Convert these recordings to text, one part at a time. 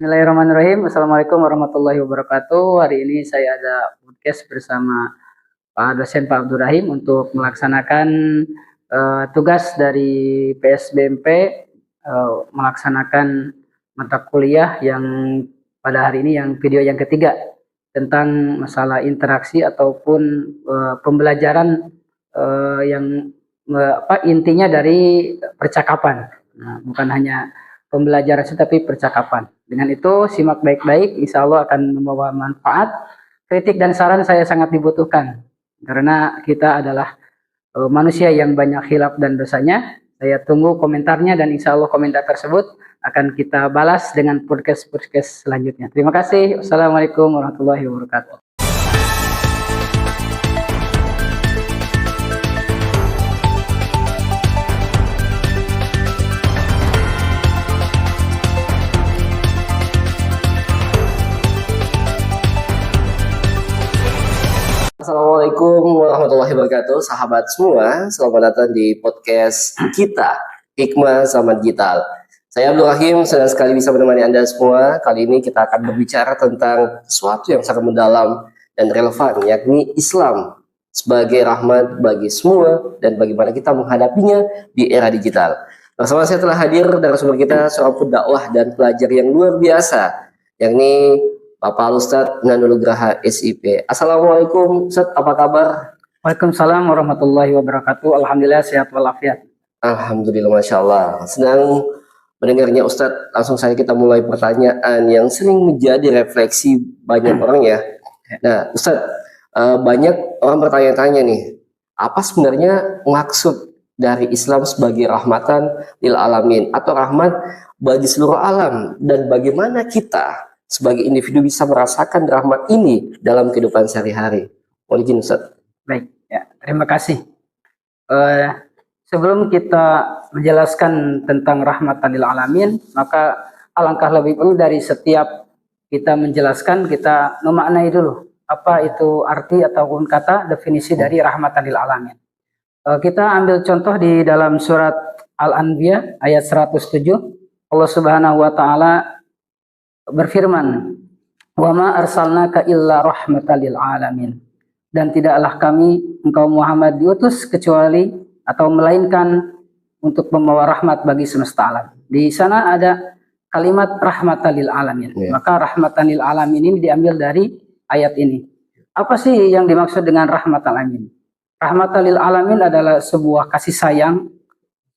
Bismillahirrahmanirrahim. Assalamualaikum warahmatullahi wabarakatuh. Hari ini saya ada podcast bersama Pak dosen Pak Abdurrahim untuk melaksanakan tugas dari PSBMP, melaksanakan mata kuliah yang pada hari ini yang video yang ketiga tentang masalah interaksi ataupun pembelajaran yang intinya dari percakapan. Nah, bukan hanya pembelajaran tapi percakapan. Dengan itu simak baik-baik, insya Allah akan membawa manfaat. Kritik dan saran saya sangat dibutuhkan karena kita adalah manusia yang banyak khilaf dan dosanya. Saya tunggu komentarnya dan insya Allah komentar tersebut akan kita balas dengan podcast selanjutnya. Terima kasih. Wassalamualaikum warahmatullahi wabarakatuh. Assalamualaikum warahmatullahi wabarakatuh, sahabat semua. Selamat datang di podcast kita, Hikmah Zaman Digital. Saya Abdul Rahim, senang sekali bisa menemani Anda semua. Kali ini kita akan berbicara tentang sesuatu yang sangat mendalam dan relevan, yakni Islam sebagai rahmat bagi semua dan bagaimana kita menghadapinya di era digital. Bersama saya telah hadir narasumber kita, seorang pendakwah dan pelajar yang luar biasa, yakni Bapak Ustadz Nanugraha SIP. Assalamualaikum Ustadz, apa kabar? Waalaikumsalam warahmatullahi wabarakatuh. Alhamdulillah sehat walafiat. Alhamdulillah, Masya Allah. Senang mendengarnya Ustadz. Langsung saja kita mulai pertanyaan yang sering menjadi refleksi banyak orang ya. Nah Ustadz, banyak orang bertanya-tanya nih, apa sebenarnya maksud dari Islam sebagai rahmatan lil alamin atau rahmat bagi seluruh alam, dan bagaimana kita sebagai individu bisa merasakan rahmat ini dalam kehidupan sehari-hari? Mohon izin Ustaz. Baik, ya, terima kasih. Sebelum kita menjelaskan tentang rahmatan lil alamin, maka alangkah lebih baik dari setiap kita menjelaskan, kita memaknai dulu apa itu arti ataupun kata definisi dari rahmatan lil alamin. Kita ambil contoh di dalam surat Al-Anbiya ayat 107. Allah Subhanahu wa taala berfirman, "Wa ma arsalnaka illa rahmatan lil alamin." Dan tidaklah kami, engkau Muhammad, diutus kecuali atau melainkan untuk membawa rahmat bagi semesta alam. Di sana ada kalimat rahmatan lil alamin. Maka rahmatan lil alamin ini diambil dari ayat ini. Apa sih yang dimaksud dengan rahmatan lil alamin? Rahmatan lil alamin adalah sebuah kasih sayang.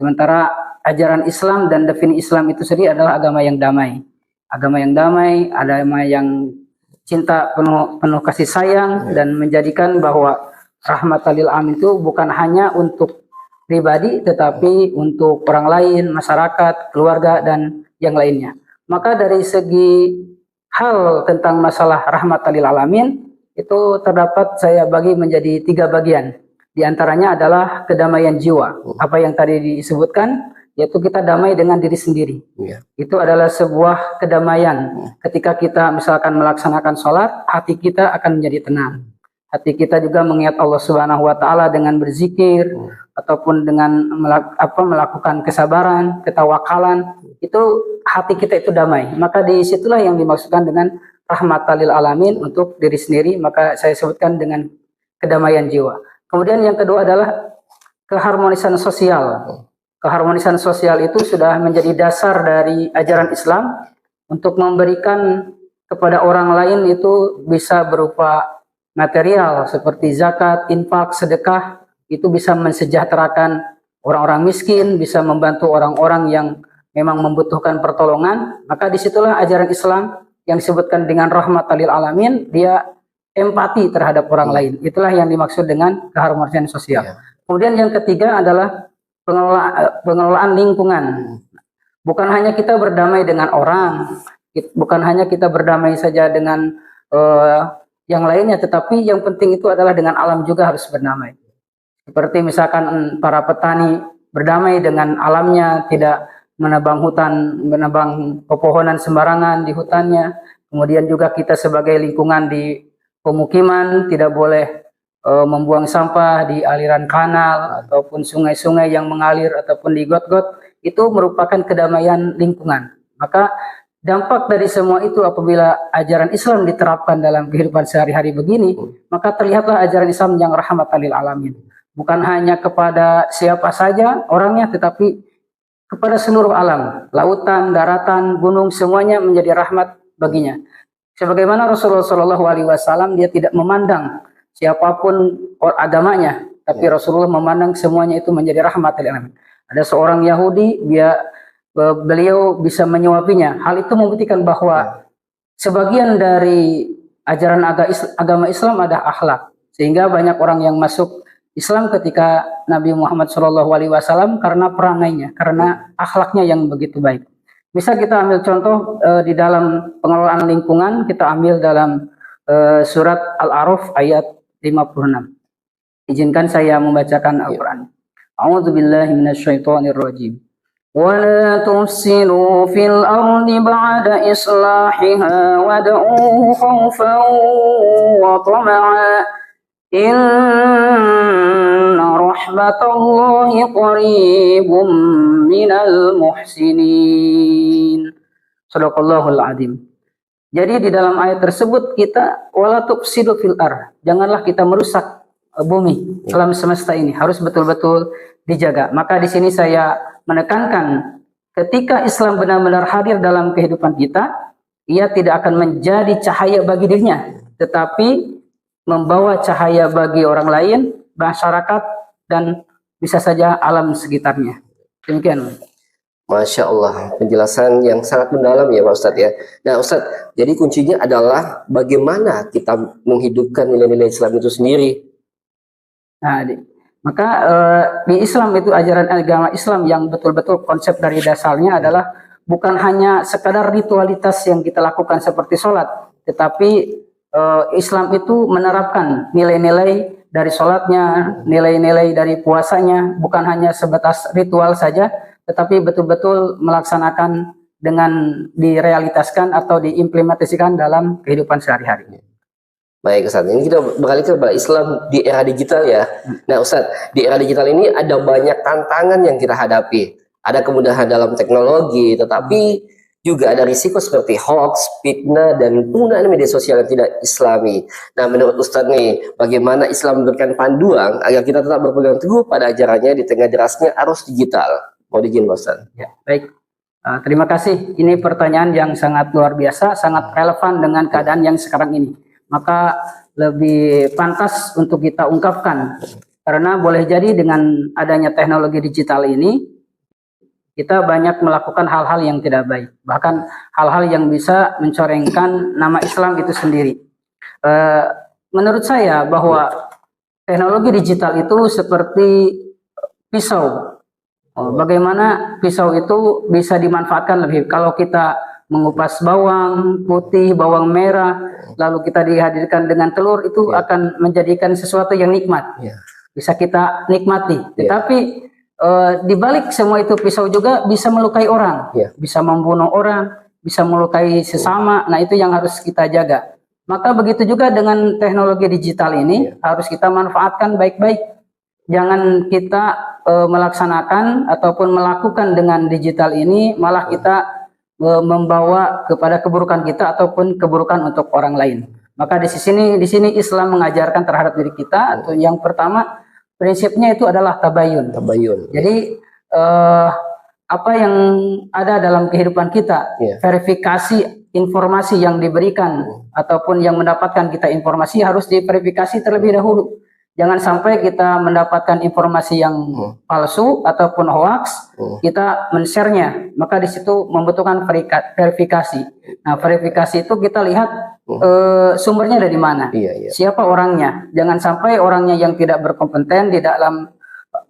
Sementara ajaran Islam dan definisi Islam itu sendiri adalah agama yang damai. Agama yang damai, agama yang cinta penuh kasih sayang, dan menjadikan bahwa rahmatan lil alamin itu bukan hanya untuk pribadi tetapi untuk orang lain, masyarakat, keluarga dan yang lainnya. Maka dari segi hal tentang masalah rahmatan lil alamin itu terdapat, saya bagi menjadi 3 bagian. Di antaranya adalah kedamaian jiwa. Apa yang tadi disebutkan, yaitu kita damai dengan diri sendiri. Itu adalah sebuah kedamaian. Ketika kita misalkan melaksanakan sholat, hati kita akan menjadi tenang. Hati kita juga mengingat Allah Subhanahu wa taala dengan berzikir ataupun dengan melakukan kesabaran, ketawakalan, itu hati kita itu damai. Maka disitulah yang dimaksudkan dengan rahmatan lil alamin untuk diri sendiri, maka saya sebutkan dengan kedamaian jiwa. Kemudian yang kedua adalah keharmonisan sosial. Keharmonisan sosial itu sudah menjadi dasar dari ajaran Islam untuk memberikan kepada orang lain, itu bisa berupa material seperti zakat, infak, sedekah. Itu bisa mensejahterakan orang-orang miskin, bisa membantu orang-orang yang memang membutuhkan pertolongan. Maka disitulah ajaran Islam yang disebutkan dengan rahmatan lil alamin, dia empati terhadap orang lain. Itulah yang dimaksud dengan keharmonisan sosial. Kemudian yang ketiga adalah pengelolaan lingkungan. Bukan hanya kita berdamai dengan orang, bukan hanya kita berdamai saja dengan yang lainnya, tetapi yang penting itu adalah dengan alam juga harus berdamai. Seperti misalkan para petani berdamai dengan alamnya, tidak menebang hutan, menebang pepohonan sembarangan di hutannya. Kemudian juga kita sebagai lingkungan di pemukiman tidak boleh membuang sampah di aliran kanal ataupun sungai-sungai yang mengalir ataupun di got-got. Itu merupakan kedamaian lingkungan. Maka dampak dari semua itu apabila ajaran Islam diterapkan dalam kehidupan sehari-hari begini, maka terlihatlah ajaran Islam yang rahmatan lil alamin. Bukan hanya kepada siapa saja orangnya, tetapi kepada seluruh alam, lautan, daratan, gunung, semuanya menjadi rahmat baginya. Sebagaimana Rasulullah SAW, dia tidak memandang siapapun agamanya, tapi Rasulullah memandang semuanya itu menjadi rahmat lil alamin. Ada seorang Yahudi, beliau bisa menyuapinya. Hal itu membuktikan bahwa sebagian dari ajaran agama Islam ada akhlak, sehingga banyak orang yang masuk Islam ketika Nabi Muhammad SAW karena perangainya, karena akhlaknya yang begitu baik. Bisa kita ambil contoh di dalam pengelolaan lingkungan, kita ambil dalam surat Al-A'raf ayat 56. Izinkan saya membacakan Al-Quran. A'udzubillahi minasyaitonirrajim. ولا تفسدوا في الأرض بعد إصلاحها وادعوه خوفا وطمعا إن رحمة الله قريب من المحسنين. Shadaqallahul Adzim. Jadi di dalam ayat tersebut kita wala tufsidu fil ard, janganlah kita merusak bumi, alam semesta ini harus betul-betul dijaga. Maka di sini saya menekankan ketika Islam benar-benar hadir dalam kehidupan kita, ia tidak akan menjadi cahaya bagi dirinya, tetapi membawa cahaya bagi orang lain, masyarakat, dan bisa saja alam sekitarnya. Demikian. Masya Allah, penjelasan yang sangat mendalam ya Pak Ustadz ya. Nah Ustadz, jadi kuncinya adalah bagaimana kita menghidupkan nilai-nilai Islam itu sendiri. Nah, maka di Islam itu ajaran agama Islam yang betul-betul konsep dari dasarnya adalah bukan hanya sekadar ritualitas yang kita lakukan seperti sholat, tetapi Islam itu menerapkan nilai-nilai dari sholatnya, nilai-nilai dari puasanya, bukan hanya sebatas ritual saja, tetapi betul-betul melaksanakan dengan direalitaskan atau diimplementasikan dalam kehidupan sehari-hari. Baik Ustadz, ini kita beralih ke Islam di era digital ya. Nah Ustadz, di era digital ini ada banyak tantangan yang kita hadapi. Ada kemudahan dalam teknologi, tetapi juga ada risiko seperti hoax, fitnah, dan penggunaan media sosial yang tidak islami. Nah menurut Ustadz nih, bagaimana Islam memberikan panduan agar kita tetap berpegang teguh pada ajarannya di tengah derasnya arus digital? Mau dijin Ustadz? Ya, baik. Terima kasih. Ini pertanyaan yang sangat luar biasa, sangat relevan dengan keadaan yang sekarang ini. Maka lebih pantas untuk kita ungkapkan, karena boleh jadi dengan adanya teknologi digital ini kita banyak melakukan hal-hal yang tidak baik, bahkan hal-hal yang bisa mencorengkan nama Islam itu sendiri. Menurut saya bahwa teknologi digital itu seperti pisau. Bagaimana pisau itu bisa dimanfaatkan lebih, kalau kita mengupas bawang putih, bawang merah, lalu kita dihadirkan dengan telur, itu akan menjadikan sesuatu yang nikmat, bisa kita nikmati. Tetapi di balik semua itu pisau juga bisa melukai orang, bisa membunuh orang, bisa melukai sesama. Nah itu yang harus kita jaga. Maka begitu juga dengan teknologi digital ini, harus kita manfaatkan baik-baik. Jangan kita melaksanakan ataupun melakukan dengan digital ini malah kita membawa kepada keburukan kita ataupun keburukan untuk orang lain. Maka di sini Islam mengajarkan terhadap diri kita, atau yang pertama prinsipnya itu adalah tabayun. Jadi apa yang ada dalam kehidupan kita, verifikasi informasi yang diberikan ataupun yang mendapatkan kita informasi harus diverifikasi terlebih dahulu. Jangan sampai kita mendapatkan informasi yang palsu ataupun hoax, kita men-share-nya. Maka di situ membutuhkan verifikasi. Nah, verifikasi itu kita lihat sumbernya dari mana, siapa orangnya. Jangan sampai orangnya yang tidak berkompeten di dalam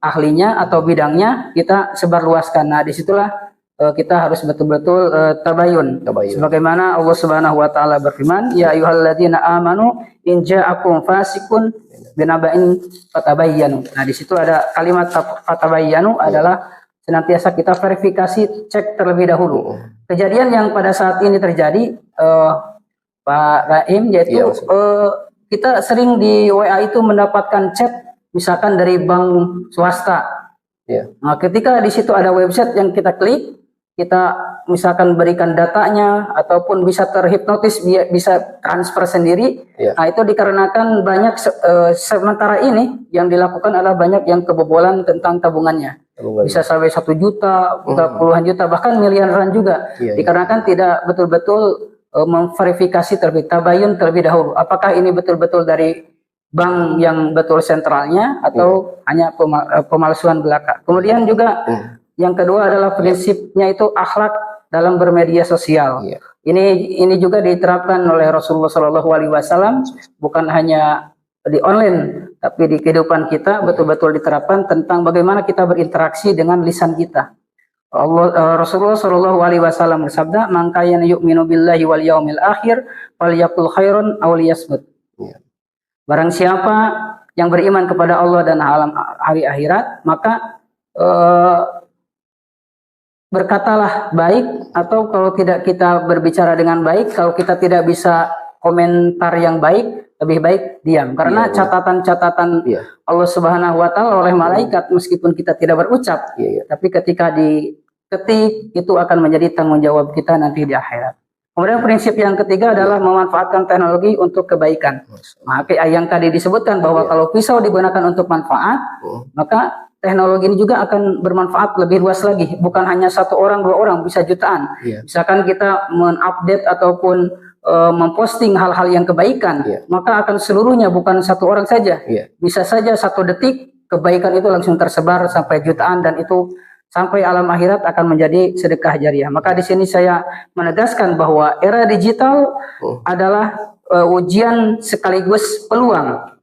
ahlinya atau bidangnya kita sebarluaskan. Nah, disitulah kita harus betul-betul tabayun. Sebagaimana Allah Subhanahu wa taala berfirman, ya ayyuhalladzina amanu in ja'akum fasikun binaba'in fatabayyanu. Nah, di situ ada kalimat fatabayyanu adalah senantiasa kita verifikasi, cek terlebih dahulu. Kejadian yang pada saat ini terjadi, Pak Rahim, yaitu kita sering di WA itu mendapatkan chat misalkan dari bank swasta. Nah, ketika di situ ada website yang kita klik, kita misalkan berikan datanya ataupun bisa terhipnotis, bisa transfer sendiri. Ya. Nah, itu dikarenakan banyak sementara ini yang dilakukan adalah banyak yang kebobolan tentang tabungannya. Bisa sampai 1 juta, puluhan juta, bahkan miliaran juga. Iya, iya. Dikarenakan tidak betul-betul memverifikasi tabayun terlebih dahulu. Apakah ini betul-betul dari bank yang betul sentralnya atau hanya pemalsuan belaka. Kemudian juga yang kedua adalah prinsipnya itu akhlak dalam bermedia sosial. Iya. Ini juga diterapkan oleh Rasulullah SAW, bukan hanya di online, tapi di kehidupan kita betul-betul diterapkan tentang bagaimana kita berinteraksi dengan lisan kita. Rasulullah SAW bersabda, "Man kana yu'minu billahi wal yaumil akhir falyaqul khairan aw liyasmut." Iya. Barang siapa yang beriman kepada Allah dan hari akhirat, maka berkatalah baik, atau kalau tidak kita berbicara dengan baik, kalau kita tidak bisa komentar yang baik, lebih baik diam. Karena catatan-catatan Allah Subhanahu wa taala oleh malaikat, meskipun kita tidak berucap, tapi ketika diketik itu akan menjadi tanggung jawab kita nanti di akhirat. Kemudian prinsip yang ketiga adalah memanfaatkan teknologi untuk kebaikan. Maka yang tadi disebutkan bahwa kalau pisau digunakan untuk manfaat, maka teknologi ini juga akan bermanfaat lebih luas lagi. Bukan hanya 1 orang, 2 orang, bisa jutaan. Misalkan kita mengupdate ataupun memposting hal-hal yang kebaikan, maka akan seluruhnya, bukan 1 orang saja. Bisa saja 1 detik kebaikan itu langsung tersebar sampai jutaan, dan itu sampai alam akhirat akan menjadi sedekah jariah. Maka di sini saya menegaskan bahwa era digital adalah ujian sekaligus peluang.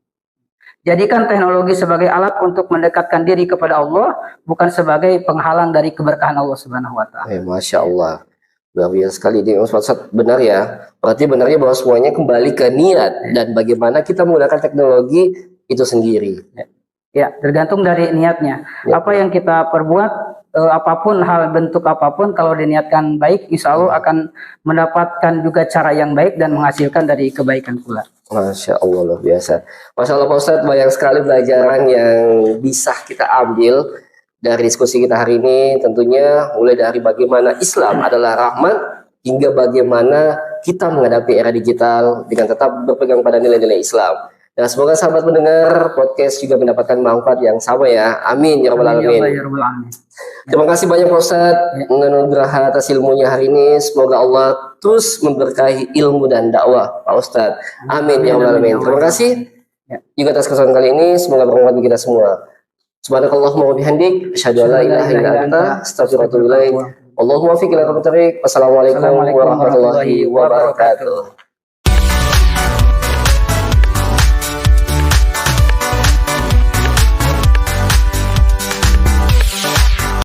Jadikan teknologi sebagai alat untuk mendekatkan diri kepada Allah, bukan sebagai penghalang dari keberkahan Allah Subhanahu wa taala. Masya Allah. Luar biasa sekali ini Ustaz, benar ya. Berarti benarnya bahwa semuanya kembali ke niat dan bagaimana kita menggunakan teknologi itu sendiri. Ya, tergantung dari niatnya. Apa yang kita perbuat, apapun hal bentuk apapun, kalau diniatkan baik, insya Allah akan mendapatkan juga cara yang baik dan menghasilkan dari kebaikan pula. Masya Allah, luar biasa. Masya Allah Pak Ustadz, banyak sekali pelajaran yang bisa kita ambil dari diskusi kita hari ini. Tentunya mulai dari bagaimana Islam adalah rahmat, hingga bagaimana kita menghadapi era digital dengan tetap berpegang pada nilai-nilai Islam. Dan semoga sahabat mendengar podcast juga mendapatkan manfaat yang sama ya. Amin ya rabbal alamin. Terima kasih banyak Pak Ustadz menganugerah atas ilmunya hari ini. Semoga Allah terus memberkahi ilmu dan dakwah Pak Ustadz. Amin ya rabbal alamin. Terima kasih juga atas kesempatan kali ini. Semoga bermanfaat bagi kita semua. Subhanakallahumma wa bihamdik, asyhadu an la ilaha illa anta, astaghfiruka wa atubu ilaik. Allahumma waffiq ila aqwamit thariq. Wassalamualaikum warahmatullahi wabarakatuh.